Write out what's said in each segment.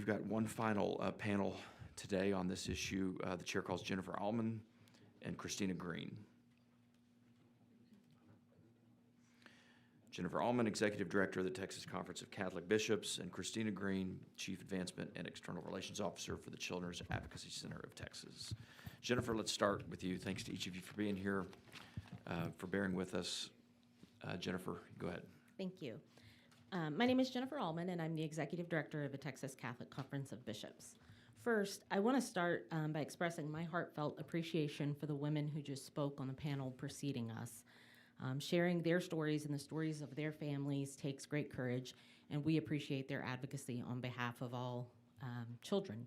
We've got one final panel today on this issue. The chair calls Jennifer Allmon and Christina Green. Jennifer Allmon, Executive Director of the Texas Conference of Catholic Bishops, and Christina Green, Chief Advancement and External Relations Officer for the Children's Advocacy Center of Texas. Jennifer, let's start with you. Thanks to each of you for being here, for bearing with us. Jennifer, go ahead. Thank you. My name is Jennifer Allmon, and I'm the Executive Director of the Texas Catholic Conference of Bishops. First, I want to start by expressing my heartfelt appreciation for the women who just spoke on the panel preceding us. Sharing their stories and the stories of their families takes great courage, and we appreciate their advocacy on behalf of all children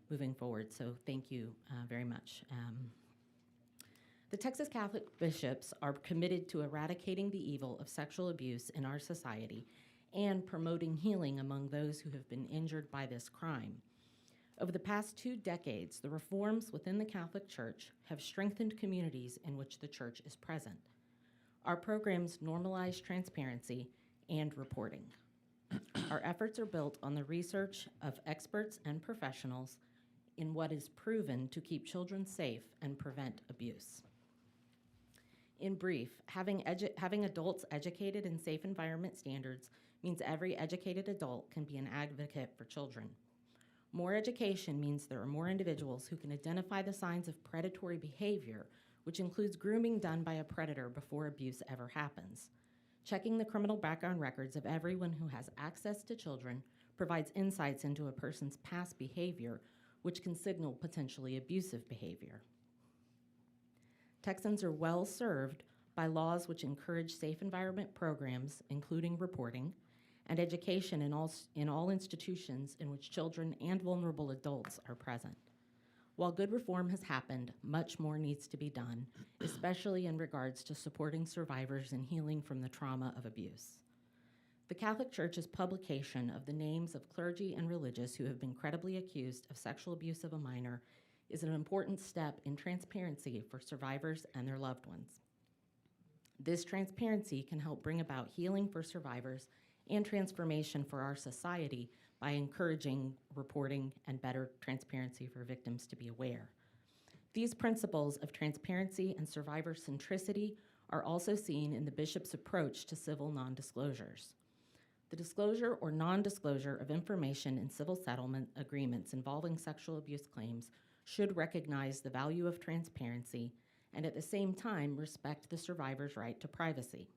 moving forward. So thank you very much. The Texas Catholic Bishops are committed to eradicating the evil of sexual abuse in our society and promoting healing among those who have been injured by this crime. Over the past 2 decades, the reforms within the Catholic Church have strengthened communities in which the Church is present. Our programs normalize transparency and reporting. Our efforts are built on the research of experts and professionals in what is proven to keep children safe and prevent abuse. In brief, having adults educated in safe environment standards means every educated adult can be an advocate for children. More education means there are more individuals who can identify the signs of predatory behavior, which includes grooming done by a predator before abuse ever happens. Checking the criminal background records of everyone who has access to children provides insights into a person's past behavior, which can signal potentially abusive behavior. Texans are well served by laws which encourage safe environment programs, including reporting, and education in all institutions in which children and vulnerable adults are present. While good reform has happened, much more needs to be done, especially in regards to supporting survivors and healing from the trauma of abuse. The Catholic Church's publication of the names of clergy and religious who have been credibly accused of sexual abuse of a minor is an important step in transparency for survivors and their loved ones. This transparency can help bring about healing for survivors and transformation for our society by encouraging reporting and better transparency for victims to be aware. These principles of transparency and survivor centricity are also seen in the bishop's approach to civil non-disclosures. The disclosure or non-disclosure of information in civil settlement agreements involving sexual abuse claims should recognize the value of transparency and at the same time respect the survivor's right to privacy.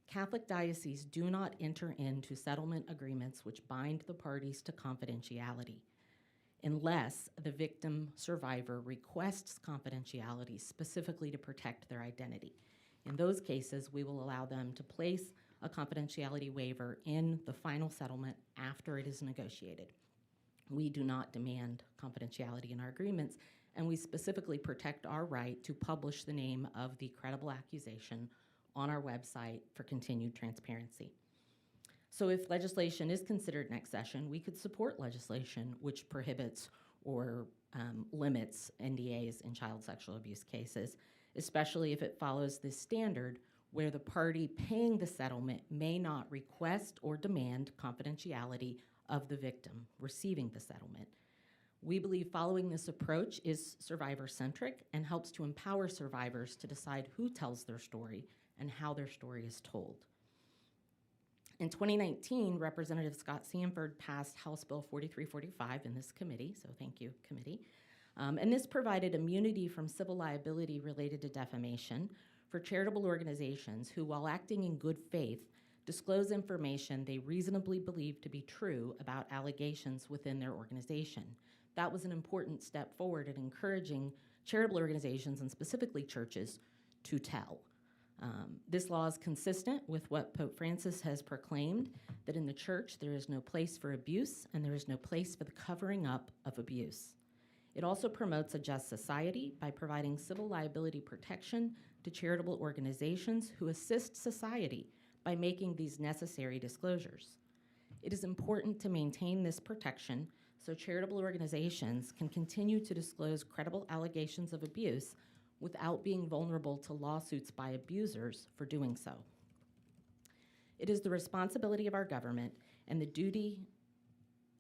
Catholic dioceses do not enter into settlement agreements which bind the parties to confidentiality unless the victim survivor requests confidentiality specifically to protect their identity. In those cases, we will allow them to place a confidentiality waiver in the final settlement after it is negotiated. We do not demand confidentiality in our agreements, and we specifically protect our right to publish the name of the credible accusation on our website for continued transparency. So if legislation is considered next session, we could support legislation which prohibits or limits NDAs in child sexual abuse cases, especially if it follows this standard where the party paying the settlement may not request or demand confidentiality of the victim receiving the settlement. We believe following this approach is survivor-centric and helps to empower survivors to decide who tells their story and how their story is told. In 2019, Representative Scott Sanford passed House Bill 4345 in this committee, so thank you, committee. And this provided immunity from civil liability related to defamation for charitable organizations who, while acting in good faith, disclose information they reasonably believe to be true about allegations within their organization. That was an important step forward in encouraging charitable organizations and specifically churches to tell. This law is consistent with what Pope Francis has proclaimed, that in the church there is no place for abuse and there is no place for the covering up of abuse. It also promotes a just society by providing civil liability protection to charitable organizations who assist society by making these necessary disclosures. It is important to maintain this protection so charitable organizations can continue to disclose credible allegations of abuse without being vulnerable to lawsuits by abusers for doing so. It is the responsibility of our government and the duty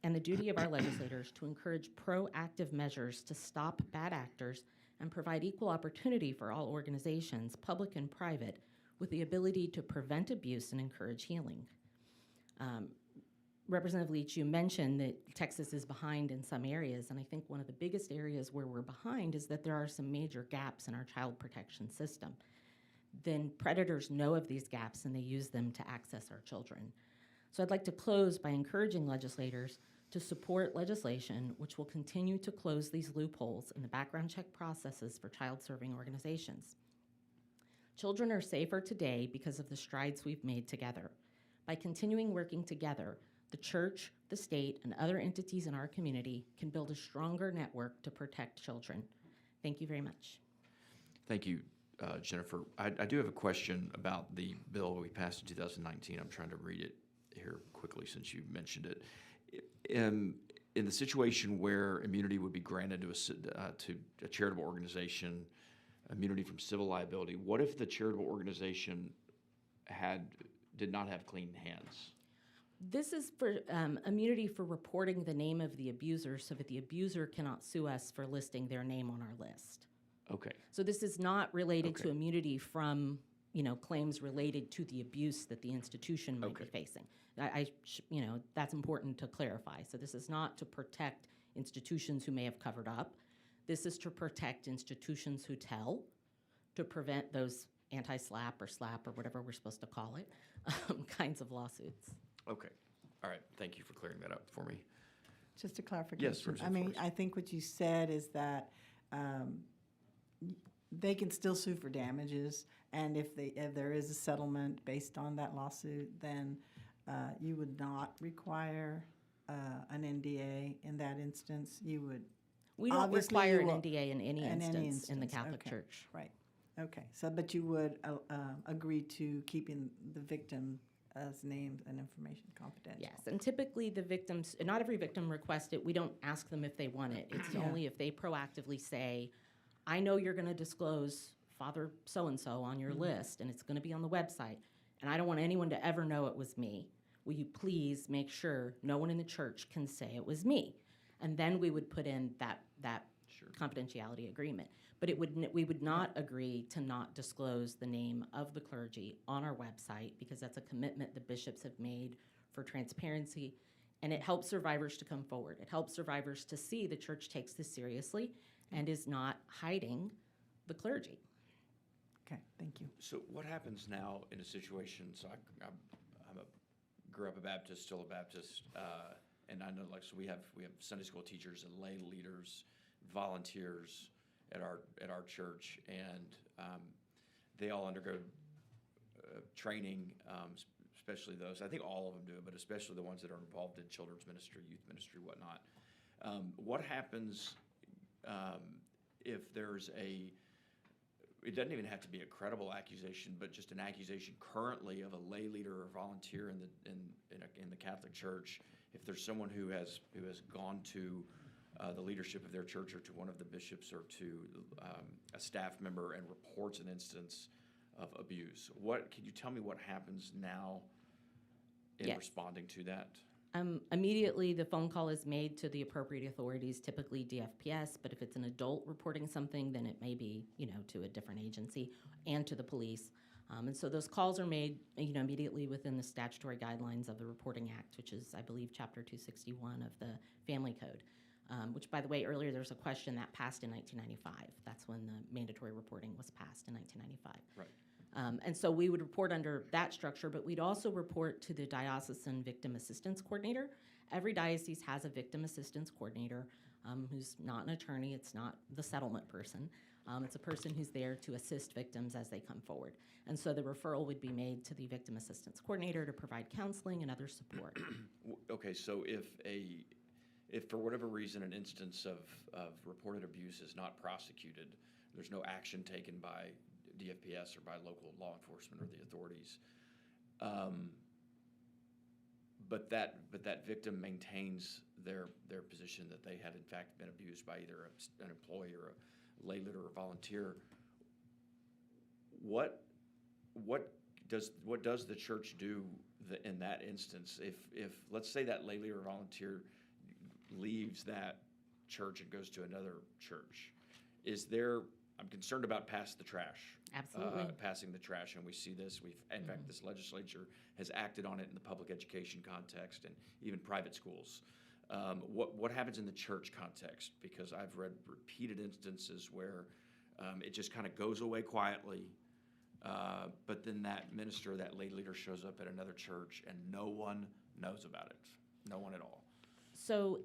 and the duty of our legislators to encourage proactive measures to stop bad actors and provide equal opportunity for all organizations, public and private, with the ability to prevent abuse and encourage healing. Representative Leach, you mentioned that Texas is behind in some areas, and I think one of the biggest areas where we're behind is that there are some major gaps in our child protection system. Then predators know of these gaps and they use them to access our children. So I'd like to close by encouraging legislators to support legislation which will continue to close these loopholes in the background check processes for child-serving organizations. Children are safer today because of the strides we've made together. By continuing working together, the church, the state, and other entities in our community can build a stronger network to protect children. Thank you very much. Thank you, Jennifer. I do have a question about the bill we passed in 2019. I'm trying to read it here quickly since you mentioned it. In the situation where immunity would be granted to a charitable organization, immunity from civil liability, what if the charitable organization did not have clean hands? This is for immunity for reporting the name of the abuser so that the abuser cannot sue us for listing their name on our list. Okay. So this is not related to Okay. immunity from, claims related to the abuse that the institution might be facing. That's important to clarify. So this is not to protect institutions who may have covered up. This is to protect institutions who tell, to prevent those anti-SLAPP or SLAPP or whatever we're supposed to call it, kinds of lawsuits. Okay. All right. Thank you for clearing that up for me. Just a clarification. Yes, Representative I mean, Forrest. I think what you said is that they can still sue for damages, and if there is a settlement based on that lawsuit, then you would not require an NDA in that instance. You would. We don't Obviously, require you an will- NDA in any instance in the Catholic okay. Church. Right. Okay. So, but you would agree to keeping the victim's name and information confidential. Yes, and typically the victims, not every victim requests it. We don't ask them if they want it. It's only if they proactively say, I know you're going to disclose Father so-and-so on your list, and it's going to be on the website, and I don't want anyone to ever know it was me. Will you please make sure no one in the church can say it was me? And then we would put in that Sure. confidentiality agreement. But we would not agree to not disclose the name of the clergy on our website because that's a commitment the bishops have made for transparency, and it helps survivors to come forward. It helps survivors to see the church takes this seriously and is not hiding the clergy. Okay. Thank you. So what happens now in a situation? So grew up a Baptist, still a Baptist, and I know so we have Sunday school teachers and lay leaders, volunteers at our church, and they all undergo training, especially those. I think all of them do it, but especially the ones that are involved in children's ministry, youth ministry, whatnot. What happens if there's it doesn't even have to be a credible accusation, but just an accusation currently of a lay leader or volunteer in the Catholic Church? If there's someone who has gone to the leadership of their church or to one of the bishops or to a staff member and reports an instance of abuse, can you tell me what happens now in Yes. responding to that? Immediately, the phone call is made to the appropriate authorities, typically DFPS, but if it's an adult reporting something, then it may be, to a different agency and to the police. And so those calls are made, immediately within the statutory guidelines of the Reporting Act, which is, I believe, Chapter 261 of the Family Code, which, by the way, earlier there was a question that passed in 1995. That's when the mandatory reporting was passed in 1995. Right. And so we would report under that structure, but we'd also report to the Diocesan Victim Assistance Coordinator. Every diocese has a Victim Assistance Coordinator who's not an attorney. It's not the settlement person. It's a person who's there to assist victims as they come forward. And so the referral would be made to the Victim Assistance Coordinator to provide counseling and other support. Okay, so if for whatever reason an instance of reported abuse is not prosecuted, there's no action taken by DFPS or by local law enforcement or the authorities, but that victim maintains their position that they had in fact been abused by either an employee or a lay leader or volunteer. What does the church do in that instance? If let's say that lay leader or volunteer leaves that church and goes to another church, I'm concerned about passing the trash. And we see this. In fact, this legislature has acted on it in the public education context and even private schools. What happens in the church context? Because I've read repeated instances where it just kind of goes away quietly, but then that minister, that lay leader, shows up at another church and no one knows about it. No one at all. So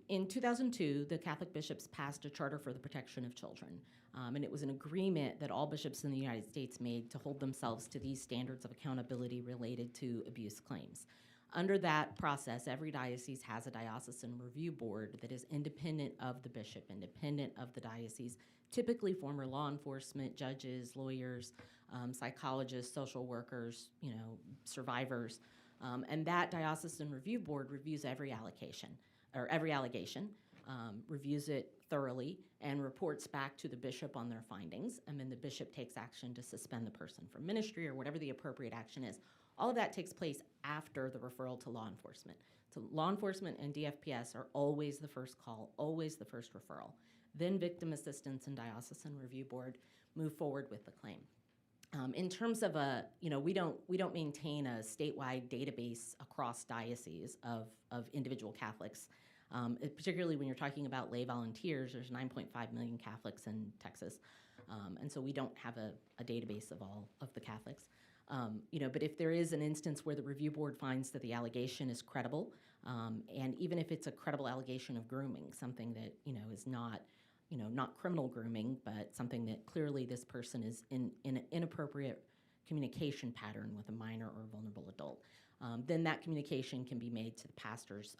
in 2002, the Catholic bishops passed a charter for the protection of children. And it was an agreement that all bishops in the United States made to hold themselves to these standards of accountability related to abuse claims. Under that process, every diocese has a diocesan review board that is independent of the bishop, independent of the diocese, typically former law enforcement, judges, lawyers, psychologists, social workers, survivors. And that diocesan review board reviews every allegation, reviews it thoroughly, and reports back to the bishop on their findings, and then the bishop takes action to suspend the person from ministry or whatever the appropriate action is. All of that takes place after the referral to law enforcement. So law enforcement and DFPS are always the first call, always the first referral. Then victim assistance and diocesan review board move forward with the claim. In terms of we don't maintain a statewide database across dioceses of individual Catholics. Particularly when you're talking about lay volunteers, there's 9.5 million Catholics in Texas, and so we don't have a database of all of the Catholics. But if there is an instance where the review board finds that the allegation is credible, and even if it's a credible allegation of grooming, something that is not criminal grooming, but something that clearly this person is in an inappropriate communication pattern with a minor or vulnerable adult, then that communication can be made to the pastors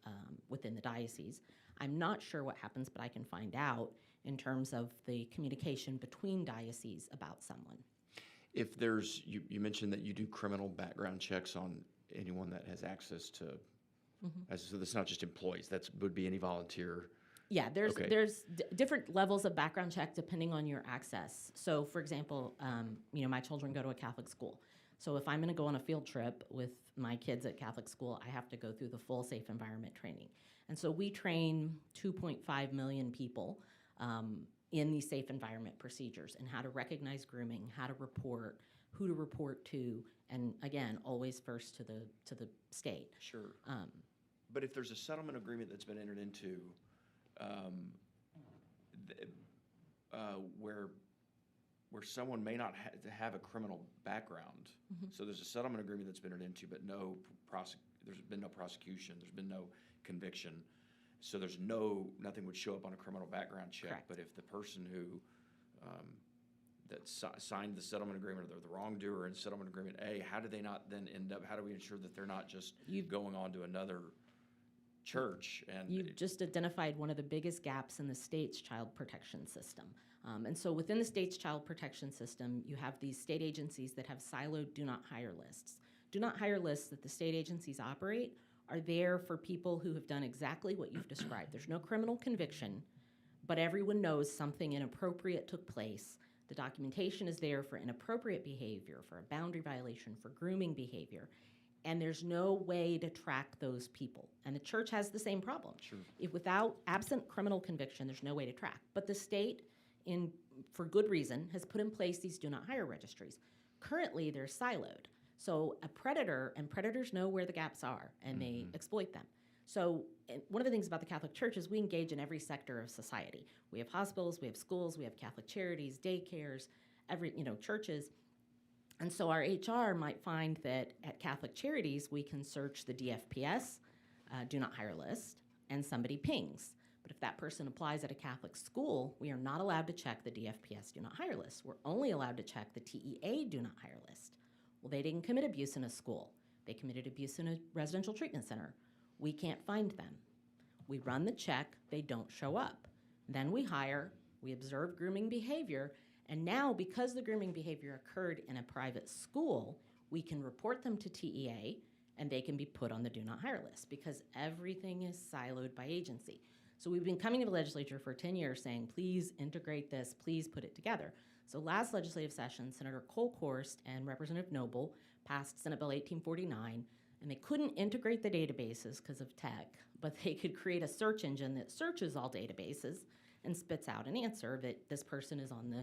within the diocese. I'm not sure what happens, but I can find out in terms of the communication between dioceses about someone. If there's, you mentioned that you do criminal background checks on anyone that has access to, so that's not just employees, would be any volunteer. Yeah, there's Okay. Different levels of background check depending on your access. So, for example, my children go to a Catholic school. So if I'm going to go on a field trip with my kids at Catholic school, I have to go through the full safe environment training. And so we train 2.5 million people in these safe environment procedures and how to recognize grooming, how to report, who to report to, and again, always first to the state. Sure. But if there's a settlement agreement that's been entered into where someone may not have a criminal background, so there's a settlement agreement that's been entered into, but there's been no prosecution, there's been no conviction, so nothing would show up on a criminal background check. Correct. But if the person who that signed the settlement agreement, or they're the wrongdoer in settlement agreement A, how do they not then end up? How do we ensure that they're not just going on to another church? And you've just identified one of the biggest gaps in the state's child protection system. And so within the state's child protection system, you have these state agencies that have siloed do not hire lists. Do not hire lists that the state agencies operate are there for people who have done exactly what you've described. There's no criminal conviction, but everyone knows something inappropriate took place. The documentation is there for inappropriate behavior, for a boundary violation, for grooming behavior. And there's no way to track those people. And the church has the same problem. Sure. If absent criminal conviction, there's no way to track. But the state, for good reason, has put in place these do not hire registries. Currently, they're siloed. So predators know where the gaps are, and they exploit them. So one of the things about the Catholic Church is we engage in every sector of society. We have hospitals, we have schools, we have Catholic charities, daycares, churches. And so our HR might find that at Catholic charities, we can search the DFPS, do not hire list, and somebody pings. But if that person applies at a Catholic school, we are not allowed to check the DFPS do not hire list. We're only allowed to check the TEA do not hire list. Well, they didn't commit abuse in a school. They committed abuse in a residential treatment center. We can't find them. We run the check, they don't show up. Then we hire, we observe grooming behavior, and now because the grooming behavior occurred in a private school, we can report them to TEA and they can be put on the do not hire list because everything is siloed by agency. So we've been coming to the legislature for 10 years saying, please integrate this, please put it together. So last legislative session, Senator Colhorst and Representative Noble passed Senate Bill 1849 And they couldn't integrate the databases because of tech, but they could create a search engine that searches all databases and spits out an answer that this person is on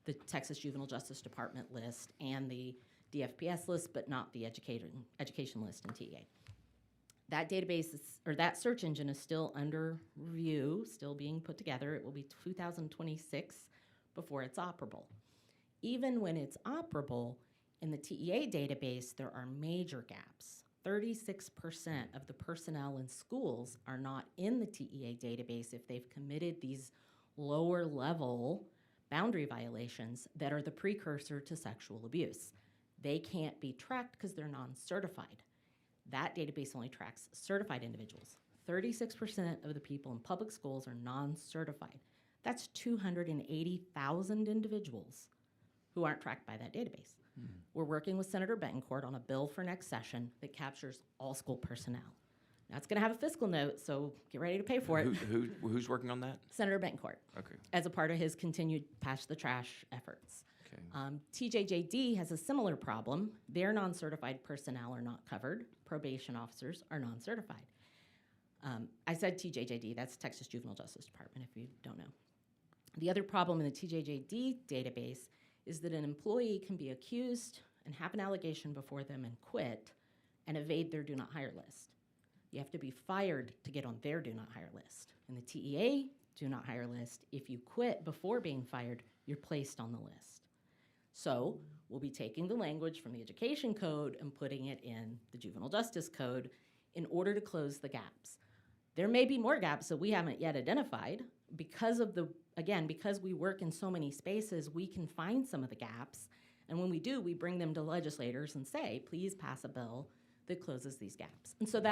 the Texas Juvenile Justice Department list and the DFPS list, but not the education list in TEA. That database or that search engine is still under review, still being put together. It will be 2026 before it's operable. Even when it's operable, in the TEA database, there are major gaps. 36% of the personnel in schools are not in the TEA database if they've committed these lower level boundary violations that are the precursor to sexual abuse. They can't be tracked because they're non-certified. That database only tracks certified individuals. 36% of the people in public schools are non-certified. That's 280,000 individuals who aren't tracked by that database. We're working with Senator Betancourt on a bill for next session that captures all school personnel. Now, it's going to have a fiscal note, so get ready to pay for it. Who's working on that? Senator Betancourt, Okay. as a part of his continued Pass the Trash efforts. Okay. TJJD has a similar problem. Their non-certified personnel are not covered. Probation officers are non-certified. I said TJJD, that's Texas Juvenile Justice Department, if you don't know. The other problem in the TJJD database is that an employee can be accused and have an allegation before them and quit and evade their do not hire list. You have to be fired to get on their do not hire list. In the TEA do not hire list, if you quit before being fired, you're placed on the list. So we'll be taking the language from the education code and putting it in the juvenile justice code in order to close the gaps. There may be more gaps that we haven't yet identified because of because we work in so many spaces, we can find some of the gaps. And when we do, we bring them to legislators and say, please pass a bill that closes these gaps. And so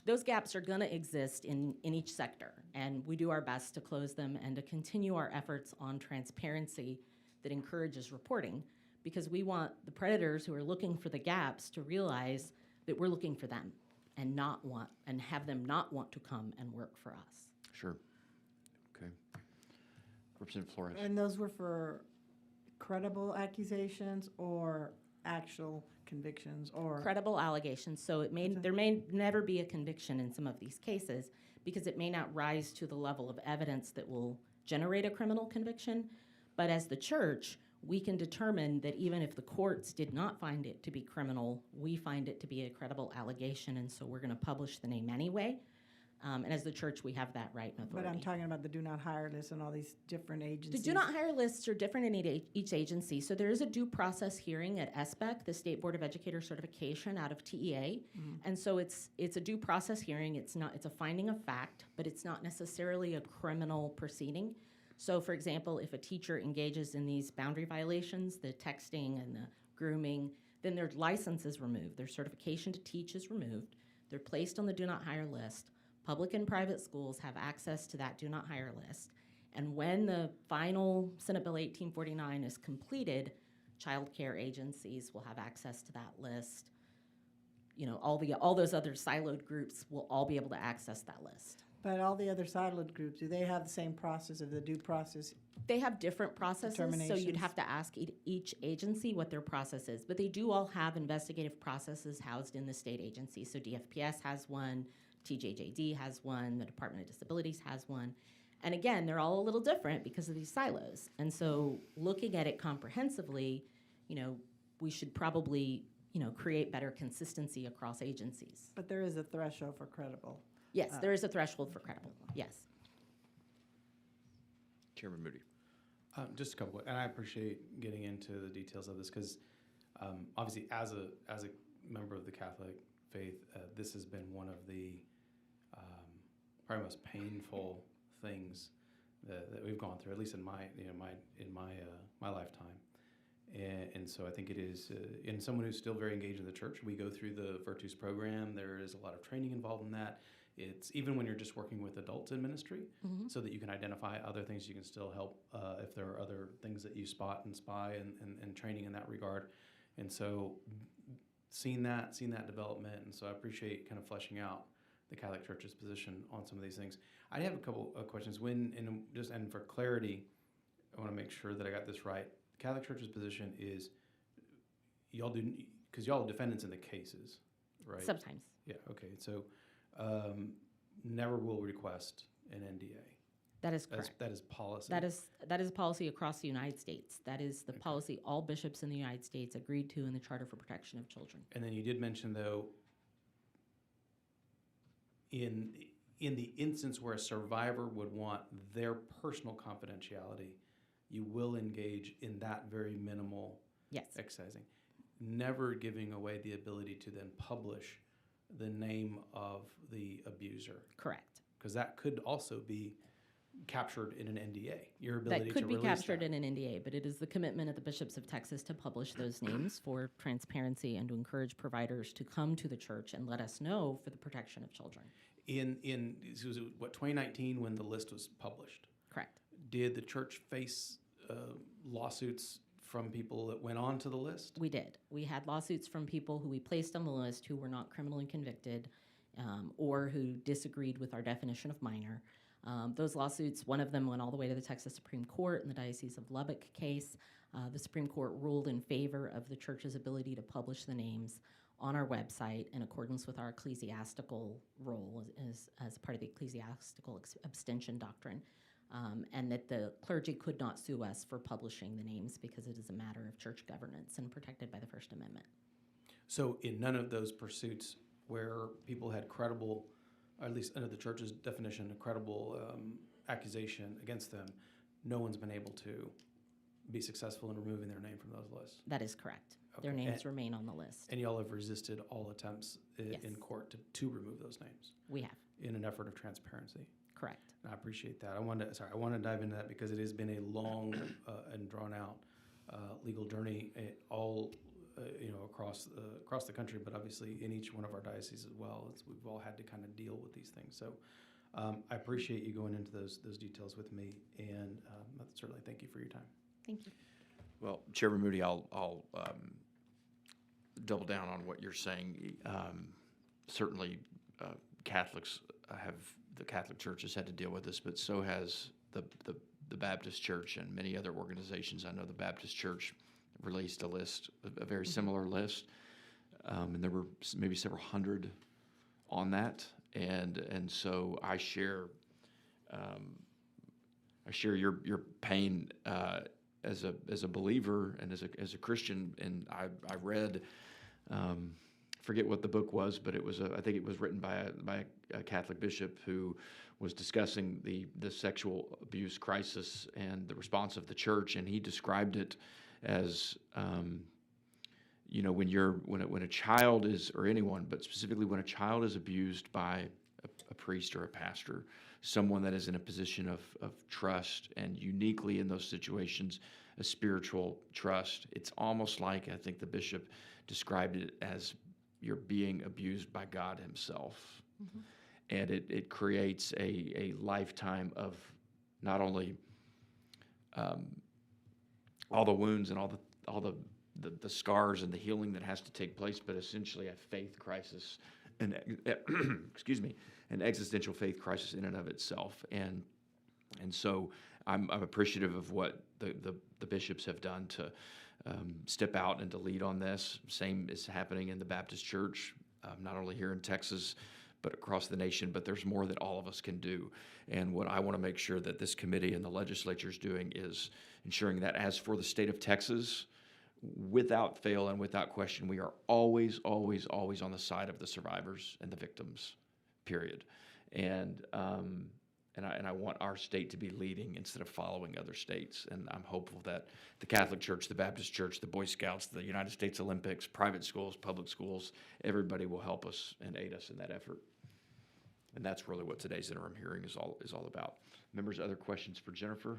those gaps are gonna exist in each sector. And we do our best to close them and to continue our efforts on transparency that encourages reporting, because we want the predators who are looking for the gaps to realize that we're looking for them and have them not want to come and work for us. Sure. Okay. Representative Flores. And those were for credible accusations or actual convictions or? Credible allegations. So there may never be a conviction in some of these cases because it may not rise to the level of evidence that will generate a criminal conviction. But as the church, we can determine that even if the courts did not find it to be criminal, we find it to be a credible allegation, and so we're going to publish the name anyway. And as the church, we have that right and authority. But I'm talking about the do not hire list and all these different agencies. The do not hire lists are different in each agency. So there is a due process hearing at SBEC, the State Board of Educator Certification out of TEA. And so it's a due process hearing. It's a finding of fact, but it's not necessarily a criminal proceeding. So for example, if a teacher engages in these boundary violations, the texting and the grooming, then their license is removed. Their certification to teach is removed. They're placed on the do not hire list. Public and private schools have access to that do not hire list. And when the final Senate Bill 1849 is completed, child care agencies will have access to that list. You know, all those other siloed groups will all be able to access that list. But all the other siloed groups, do they have the same process of the due process? They have different processes, so you'd have to ask each agency what their process is. But they do all have investigative processes housed in the state agency. So DFPS has one, TJJD has one, the Department of Disabilities has one. And again, they're all a little different because of these silos. And so looking at it comprehensively, we should probably, create better consistency across agencies. But there is a threshold for credible. Yes, there is a threshold for credible, yes. Chairman Moody. Just a couple, and I appreciate getting into the details of this because obviously as a member of the Catholic faith, this has been one of the probably most painful things that we've gone through, at least in my lifetime. And so I think it is, in someone who's still very engaged in the church, we go through the Virtues program. There is a lot of training involved in that. It's even when you're just working with adults in ministry, so that you can identify other things you can still help if there are other things that you spot and spy and training in that regard. And so seeing that development, and so I appreciate kind of fleshing out the Catholic Church's position on some of these things. I have a couple of questions. And for clarity, I want to make sure that I got this right. The Catholic Church's position is y'all are defendants in the cases, right? Sometimes. Yeah, okay. So never will request an NDA. That is correct. That is policy. That is policy across the United States. That is the Okay. policy all bishops in the United States agreed to in the Charter for Protection of Children. And then you did mention, though, in the instance where a survivor would want their personal confidentiality, you will engage in that very minimal Yes, excising, never giving away the ability to then publish the name of the abuser, correct. because that could also be captured in an NDA. Your ability That could to be release captured that. in an NDA, but it is the commitment of the bishops of Texas to publish those names for transparency and to encourage providers to come to the church and let us know for the protection of children. Was it, what, 2019 when the list was published? Correct. Did the church face lawsuits from people that went on to the list? We did. We had lawsuits from people who we placed on the list who were not criminally convicted or who disagreed with our definition of minor. Those lawsuits, one of them went all the way to the Texas Supreme Court in the Diocese of Lubbock case. The Supreme Court ruled in favor of the church's ability to publish the names on our website in accordance with our ecclesiastical role as part of the ecclesiastical abstention doctrine, and that the clergy could not sue us for publishing the names because it is a matter of church governance and protected by the First Amendment. So in none of those pursuits where people had credible, or at least under the church's definition, a credible accusation against them, no one's been able to be successful in removing their name from those lists? That is correct. Their Okay. names remain on the list. And y'all have resisted all attempts Yes. in court to remove those names We have. in an effort of transparency. Correct. And I appreciate that. I want to dive into that because it has been a long and drawn out legal journey, across the country, but obviously in each one of our dioceses as well. We've all had to kind of deal with these things. So I appreciate you going into those details with me, and certainly thank you for your time. Thank you. Well, Chairman Moody, I'll double down on what you're saying. Certainly, Catholics the Catholic Church has had to deal with this, but so has the Baptist Church and many other organizations. I know the Baptist Church released a list, a very similar list, and there were maybe several hundred on that, and so I share your pain as a believer and as a Christian. And I read, forget what the book was, but I think it was written by a Catholic bishop who was discussing the sexual abuse crisis and the response of the church, and he described it as when a child is, or anyone, but specifically when a child is abused by a priest or a pastor, someone that is in a position of trust, and uniquely in those situations, a spiritual trust. It's almost like, I think the bishop described it as you're being abused by God himself. Mm-hmm. And it creates a lifetime of not only all the wounds and all the scars and the healing that has to take place, but essentially a faith crisis, and excuse me, an existential faith crisis in and of itself. And so I'm appreciative of what the bishops have done to step out and to lead on this. Same is happening in the Baptist Church, not only here in Texas, but across the nation. But there's more that all of us can do. And what I want to make sure that this committee and the legislature is doing is ensuring that, as for the state of Texas, without fail and without question, we are always, always, always on the side of the survivors and the victims, period. And I want our state to be leading instead of following other states. And I'm hopeful that the Catholic Church, the Baptist Church, the Boy Scouts, the United States Olympics, private schools, public schools, everybody will help us and aid us in that effort. And that's really what today's interim hearing is all about. Members, other questions for Jennifer?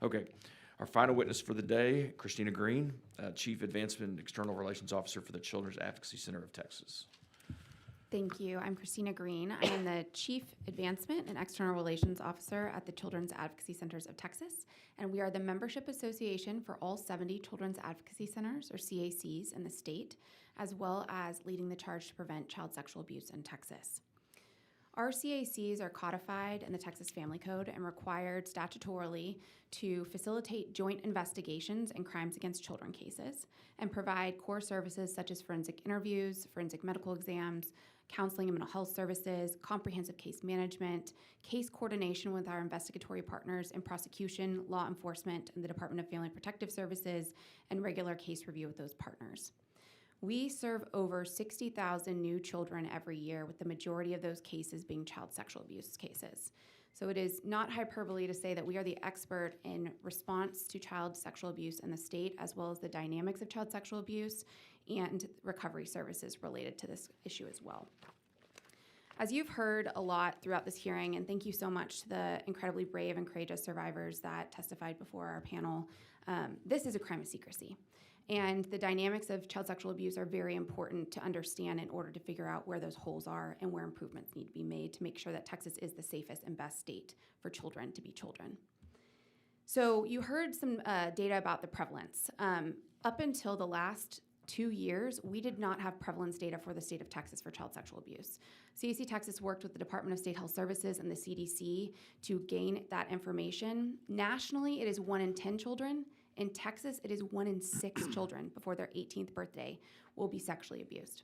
Okay. Our final witness for the day, Christina Green, Chief Advancement and External Relations Officer for the Children's Advocacy Center of Texas. Thank you. I'm Christina Green. I am the Chief Advancement and External Relations Officer at the Children's Advocacy Centers of Texas, and we are the membership association for all 70 Children's Advocacy Centers, or CACs, in the state, as well as leading the charge to prevent child sexual abuse in Texas. Our CACs are codified in the Texas Family Code and required statutorily to facilitate joint investigations in crimes against children cases and provide core services such as forensic interviews, forensic medical exams, counseling and mental health services, comprehensive case management, case coordination with our investigatory partners in prosecution, law enforcement, and the Department of Family and Protective Services, and regular case review with those partners. We serve over 60,000 new children every year, with the majority of those cases being child sexual abuse cases. So it is not hyperbole to say that we are the expert in response to child sexual abuse in the state, as well as the dynamics of child sexual abuse and recovery services related to this issue as well. As you've heard a lot throughout this hearing, and thank you so much to the incredibly brave and courageous survivors that testified before our panel, this is a crime of secrecy. And the dynamics of child sexual abuse are very important to understand in order to figure out where those holes are and where improvements need to be made to make sure that Texas is the safest and best state for children to be children. So you heard some data about the prevalence. Up until the last 2 years, we did not have prevalence data for the state of Texas for child sexual abuse. CAC Texas worked with the Department of State Health Services and the CDC to gain that information. Nationally, it is 1 in 10 children. In Texas, it is 1 in 6 children before their 18th birthday will be sexually abused.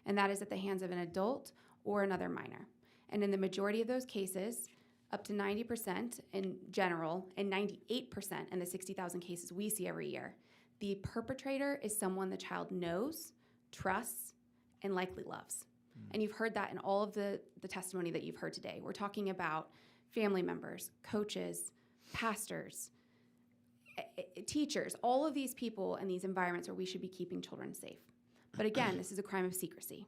And that is at the hands of an adult or another minor. And in the majority of those cases, up to 90% in general and 98% in the 60,000 cases we see every year, the perpetrator is someone the child knows, trusts, and likely loves. And you've heard that in all of the testimony that you've heard today. We're talking about family members, coaches, pastors, teachers, all of these people in these environments where we should be keeping children safe. But again, this is a crime of secrecy.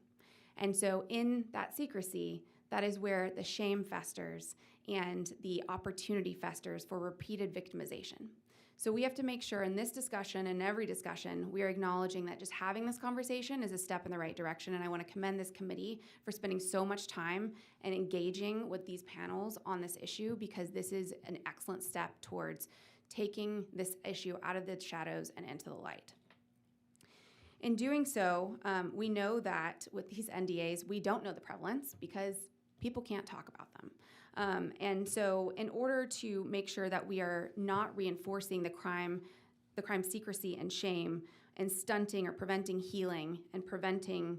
And so in that secrecy, that is where the shame festers and the opportunity festers for repeated victimization. So we have to make sure in this discussion and every discussion, we are acknowledging that just having this conversation is a step in the right direction. And I want to commend this committee for spending so much time and engaging with these panels on this issue, because this is an excellent step towards taking this issue out of the shadows and into the light. In doing so, we know that with these NDAs, we don't know the prevalence because people can't talk about them. And so in order to make sure that we are not reinforcing the crime secrecy and shame and stunting or preventing healing and preventing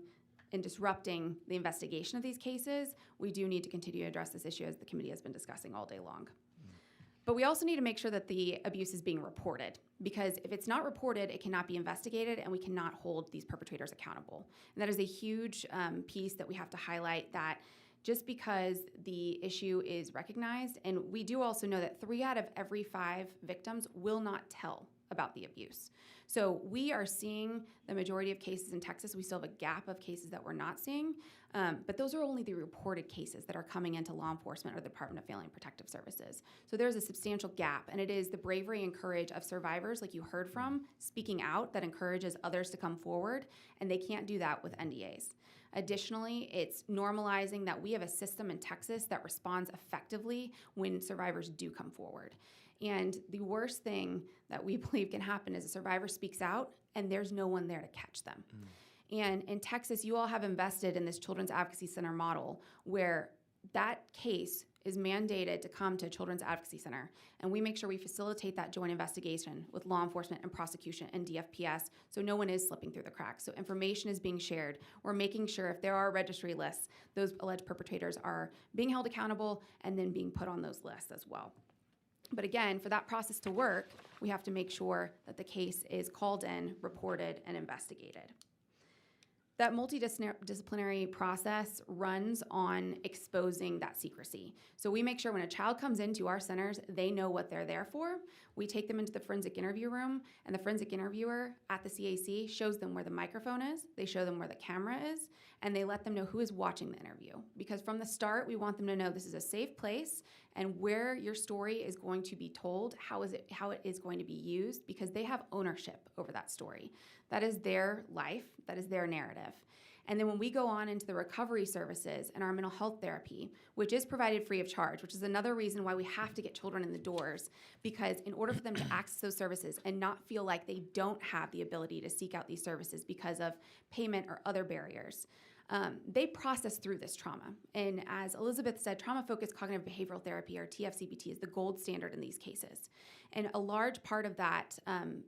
and disrupting the investigation of these cases, we do need to continue to address this issue as the committee has been discussing all day long. But we also need to make sure that the abuse is being reported, because if it's not reported, it cannot be investigated and we cannot hold these perpetrators accountable. And that is a huge piece that we have to highlight, that just because the issue is recognized, and we do also know that 3 out of every 5 victims will not tell about the abuse. So we are seeing the majority of cases in Texas. We still have a gap of cases that we're not seeing, but those are only the reported cases that are coming into law enforcement or the Department of Family and Protective Services. So there's a substantial gap, and it is the bravery and courage of survivors, like you heard from, speaking out, that encourages others to come forward, and they can't do that with NDAs. Additionally, it's normalizing that we have a system in Texas that responds effectively when survivors do come forward. And the worst thing that we believe can happen is a survivor speaks out and there's no one there to catch them. And in Texas, you all have invested in this Children's Advocacy Center model where that case is mandated to come to a Children's Advocacy Center, and we make sure we facilitate that joint investigation with law enforcement and prosecution and DFPS, so no one is slipping through the cracks. So information is being shared. We're making sure if there are registry lists, those alleged perpetrators are being held accountable and then being put on those lists as well. But again, for that process to work, we have to make sure that the case is called in, reported, and investigated. That multidisciplinary process runs on exposing that secrecy. So we make sure when a child comes into our centers, they know what they're there for. We take them into the forensic interview room, and the forensic interviewer at the CAC shows them where the microphone is, they show them where the camera is, and they let them know who is watching the interview. Because from the start, we want them to know this is a safe place and where your story is going to be told, how it is going to be used, because they have ownership over that story. That is their life, that is their narrative. And then when we go on into the recovery services and our mental health therapy, which is provided free of charge, which is another reason why we have to get children in the doors, because in order for them to access those services and not feel like they don't have the ability to seek out these services because of payment or other barriers, they process through this trauma. And as Elizabeth said, trauma-focused cognitive behavioral therapy, or TFCBT, is the gold standard in these cases. And a large part of that,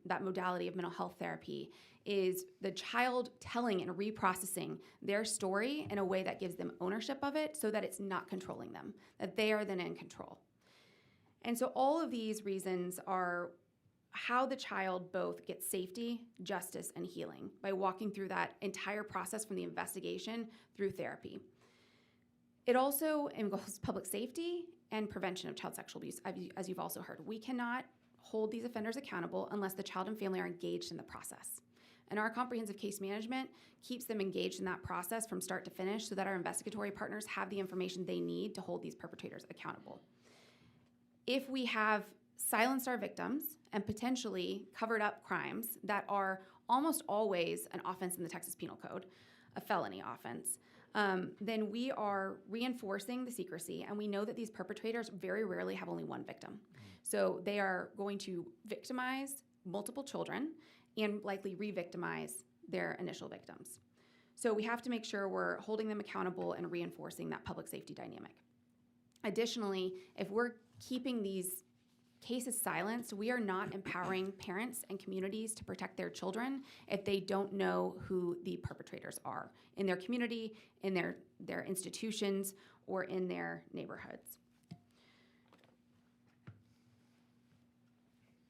that modality of mental health therapy is the child telling and reprocessing their story in a way that gives them ownership of it so that it's not controlling them, that they are then in control. And so all of these reasons are how the child both gets safety, justice, and healing by walking through that entire process from the investigation through therapy. It also involves public safety and prevention of child sexual abuse, as you've also heard. We cannot hold these offenders accountable unless the child and family are engaged in the process. And our comprehensive case management keeps them engaged in that process from start to finish so that our investigatory partners have the information they need to hold these perpetrators accountable. If we have silenced our victims and potentially covered up crimes that are almost always an offense in the Texas Penal Code, a felony offense, then we are reinforcing the secrecy, and we know that these perpetrators very rarely have only one victim. So they are going to victimize multiple children and likely re-victimize their initial victims. So we have to make sure we're holding them accountable and reinforcing that public safety dynamic. Additionally, if we're keeping these cases silenced, we are not empowering parents and communities to protect their children if they don't know who the perpetrators are in their community, in their institutions, or in their neighborhoods.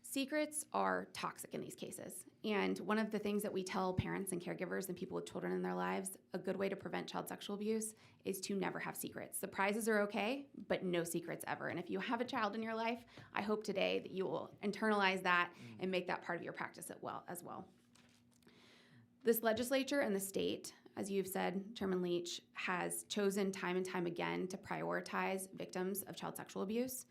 Secrets are toxic in these cases. And one of the things that we tell parents and caregivers and people with children in their lives, a good way to prevent child sexual abuse is to never have secrets. Surprises are okay, but no secrets ever. And if you have a child in your life, I hope today that you will internalize that and make that part of your practice as well. This legislature and the state, as you've said, Chairman Leach, has chosen time and time again to prioritize victims of child sexual abuse.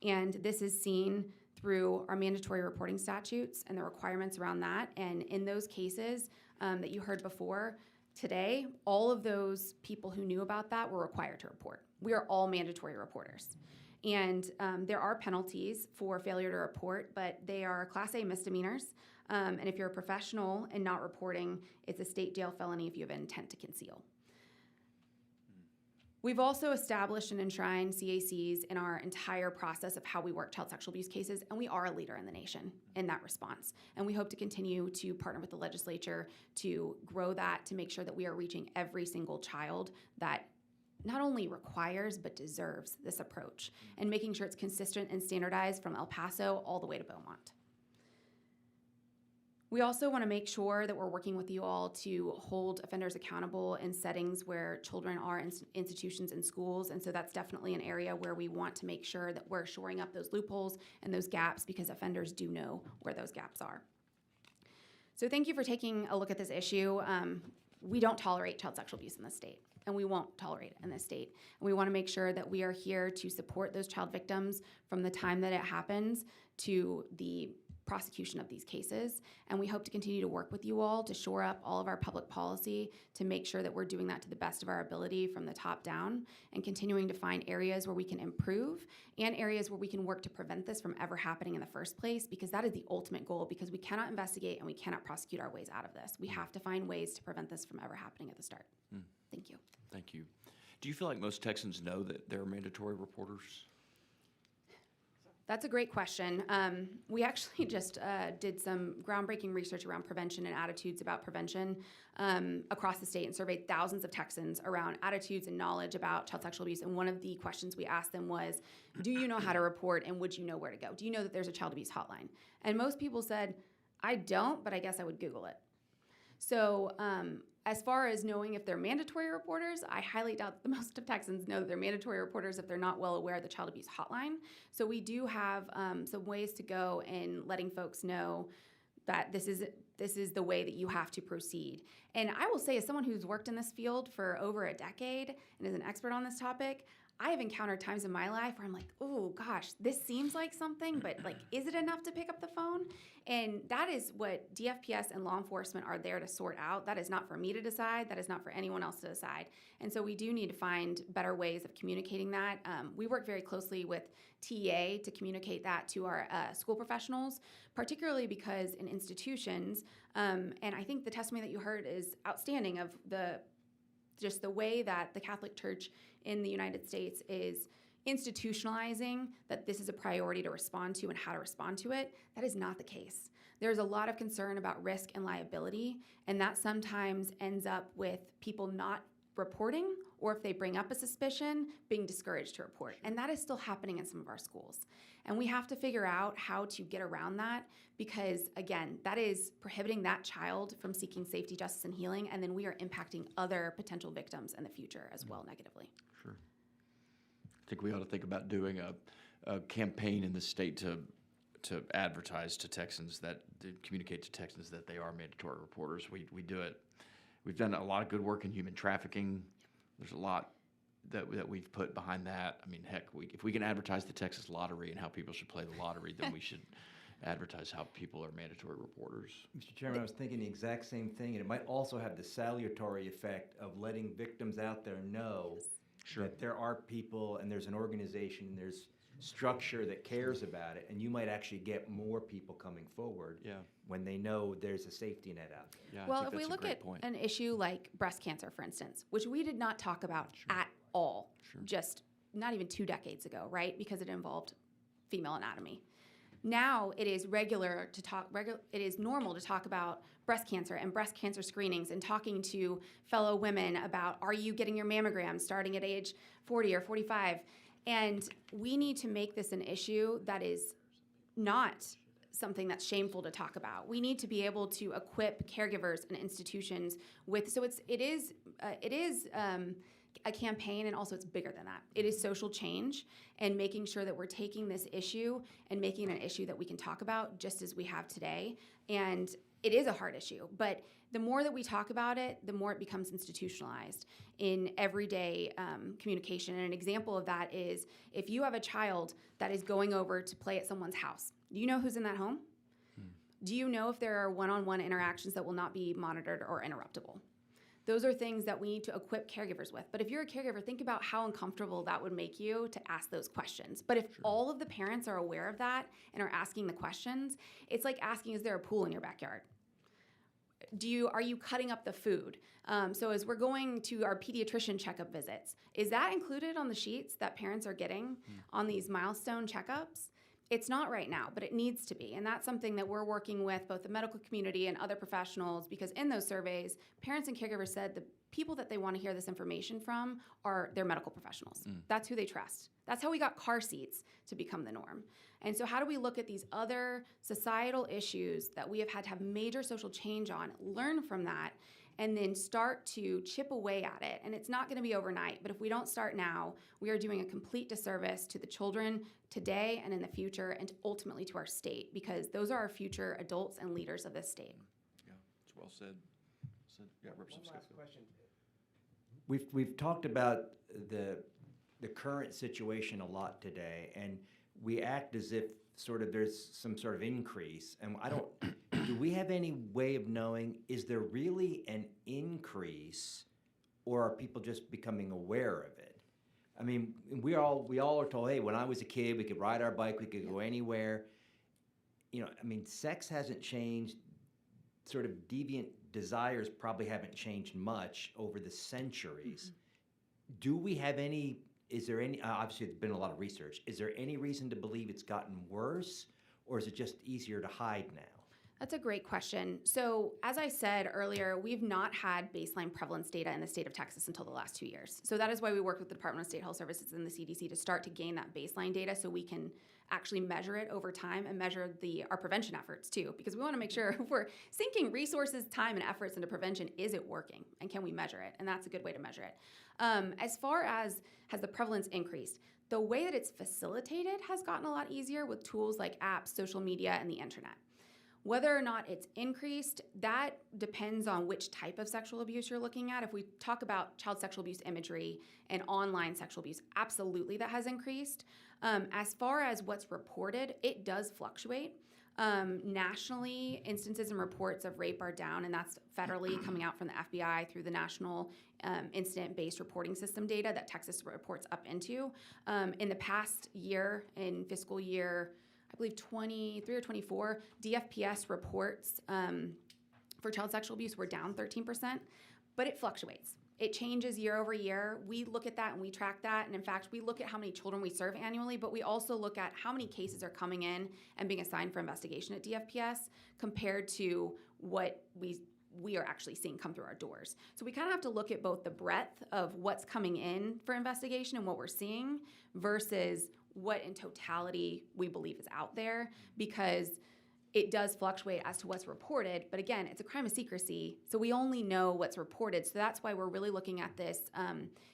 And this is seen through our mandatory reporting statutes and the requirements around that. And in those cases that you heard before today, all of those people who knew about that were required to report. We are all mandatory reporters. And there are penalties for failure to report, but they are Class A misdemeanors. And if you're a professional and not reporting, it's a state jail felony if you have an intent to conceal. We've also established and enshrined CACs in our entire process of how we work child sexual abuse cases, and we are a leader in the nation in that response. And we hope to continue to partner with the legislature to grow that, to make sure that we are reaching every single child that not only requires but deserves this approach, and making sure it's consistent and standardized from El Paso all the way to Beaumont. We also want to make sure that we're working with you all to hold offenders accountable in settings where children are in institutions and schools, and so that's definitely an area where we want to make sure that we're shoring up those loopholes and those gaps, because offenders do know where those gaps are. So thank you for taking a look at this issue. We don't tolerate child sexual abuse in this state, and we won't tolerate it in this state. And we want to make sure that we are here to support those child victims from the time that it happens to the prosecution of these cases, and we hope to continue to work with you all to shore up all of our public policy to make sure that we're doing that to the best of our ability from the top down, and continuing to find areas where we can improve and areas where we can work to prevent this from ever happening in the first place, because that is the ultimate goal, because we cannot investigate and we cannot prosecute our ways out of this. We have to find ways to prevent this from ever happening at the start. Thank you. Thank you. Do you feel like most Texans know that they're mandatory reporters? That's a great question. We actually just did some groundbreaking research around prevention and attitudes about prevention across the state, and surveyed thousands of Texans around attitudes and knowledge about child sexual abuse. And one of the questions we asked them was, do you know how to report, and would you know where to go? Do you know that there's a child abuse hotline? And most people said, I don't, but I guess I would Google it. So as far as knowing if they're mandatory reporters, I highly doubt that most of Texans know that they're mandatory reporters if they're not well aware of the child abuse hotline. So we do have some ways to go in letting folks know that this is the way that you have to proceed. And I will say, as someone who's worked in this field for over a decade and is an expert on this topic, I have encountered times in my life where I'm like, oh gosh, this seems like something, but like, is it enough to pick up the phone? And that is what DFPS and law enforcement are there to sort out. That is not for me to decide. That is not for anyone else to decide. And so we do need to find better ways of communicating that. We work very closely with TEA to communicate that to our school professionals, particularly because in institutions, and I think the testimony that you heard is outstanding of the just the way that the Catholic Church in the United States is institutionalizing that this is a priority to respond to and how to respond to it, that is not the case. There's a lot of concern about risk and liability, and that sometimes ends up with people not reporting, or if they bring up a suspicion, being discouraged to report. And that is still happening in some of our schools. And we have to figure out how to get around that because, again, that is prohibiting that child from seeking safety, justice, and healing, and then we are impacting other potential victims in the future as well negatively. Sure. I think we ought to think about doing a campaign in the state to advertise to Texans to communicate to Texans that they are mandatory reporters. We do it. We've done a lot of good work in human trafficking. There's a lot that we've put behind that. I mean, heck, if we can advertise the Texas lottery and how people should play the lottery, then we should advertise how people are mandatory reporters. Mr. Chairman, I was thinking the exact same thing, and it might also have the salutary effect of letting victims out there know Sure. that there are people and there's an organization and there's structure that cares about it, and you might actually get more people coming forward when they know there's a safety net out there. Yeah, I Well, think if we that's a look great at point. an issue like breast cancer, for instance, which we did not talk about at all, just not even 2 decades ago, right? Because it involved female anatomy. Now it is it is normal to talk about breast cancer and breast cancer screenings and talking to fellow women about, are you getting your mammogram starting at age 40 or 45? And we need to make this an issue that is not something that's shameful to talk about. We need to be able to equip caregivers and institutions with, so it is a campaign, and also it's bigger than that. It is social change and making sure that we're taking this issue and making it an issue that we can talk about just as we have today. And it is a hard issue, but the more that we talk about it, the more it becomes institutionalized in everyday communication. And an example of that is if you have a child that is going over to play at someone's house, do you know who's in that home? Do you know if there are one-on-one interactions that will not be monitored or interruptible? Those are things that we need to equip caregivers with. But if you're a caregiver, think about how uncomfortable that would make you to ask those questions. But if all of the parents are aware of that and are asking the questions, it's like asking, is there a pool in your backyard? Are you cutting up the food? So as we're going to our pediatrician checkup visits, is that included on the sheets that parents are getting on these milestone checkups? It's not right now, but it needs to be. And that's something that we're working with both the medical community and other professionals, because in those surveys, parents and caregivers said the people that they want to hear this information from are their medical professionals. That's who they trust. That's how we got car seats to become the norm. And so how do we look at these other societal issues that we have had to have major social change on, learn from that, and then start to chip away at it? And it's not going to be overnight, but if we don't start now, we are doing a complete disservice to the children today and in the future, and ultimately to our state, because those are our future adults and leaders of this state. Yeah, it's well said. Yeah, Representative One last Schofield. question. We've talked about the current situation a lot today, and we act as if sort of there's some sort of increase, and do we have any way of knowing, is there really an increase, or are people just becoming aware of it? I mean, we all are told, hey, when I was a kid, we could ride our bike, we could go anywhere. You know, I mean, sex hasn't changed, sort of deviant desires probably haven't changed much over the centuries. Do we have any, is there any, obviously there's been a lot of research, is there any reason to believe it's gotten worse, or is it just easier to hide now? That's a great question. So as I said earlier, we've not had baseline prevalence data in the state of Texas until the last 2 years. So that is why we work with the Department of State Health Services and the CDC to start to gain that baseline data so we can actually measure it over time and measure our prevention efforts too, because we want to make sure if we're sinking resources, time, and efforts into prevention, is it working and can we measure it? And that's a good way to measure it. As far as has the prevalence increased, the way that it's facilitated has gotten a lot easier with tools like apps, social media, and the internet. Whether or not it's increased, that depends on which type of sexual abuse you're looking at. If we talk about child sexual abuse imagery and online sexual abuse, absolutely that has increased. As far as what's reported, it does fluctuate. Nationally, instances and reports of rape are down, and that's federally coming out from the FBI through the National Incident-Based Reporting System data that Texas reports up into. In the past year, in fiscal year, I believe 23 or 24, DFPS reports for child sexual abuse were down 13%, but it fluctuates. It changes year over year. We look at that and we track that. And in fact, we look at how many children we serve annually, but we also look at how many cases are coming in and being assigned for investigation at DFPS compared to what we are actually seeing come through our doors. So we kind of have to look at both the breadth of what's coming in for investigation and what we're seeing versus what in totality we believe is out there, because it does fluctuate as to what's reported. But again, it's a crime of secrecy, so we only know what's reported. So that's why we're really looking at this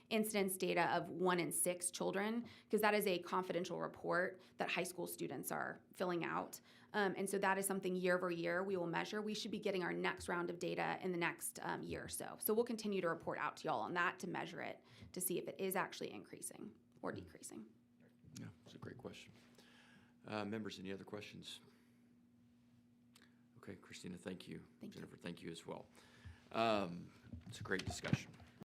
incidence data of 1 in 6 children, because that is a confidential report that high school students are filling out. And so that is something year over year we will measure. We should be getting our next round of data in the next year or so. So we'll continue to report out to y'all on that to measure it, to see if it is actually increasing or decreasing. Yeah, it's a great question. Members, any other questions? Okay, Christina, thank you. Thank you. Jennifer, thank you as well. It's a great discussion.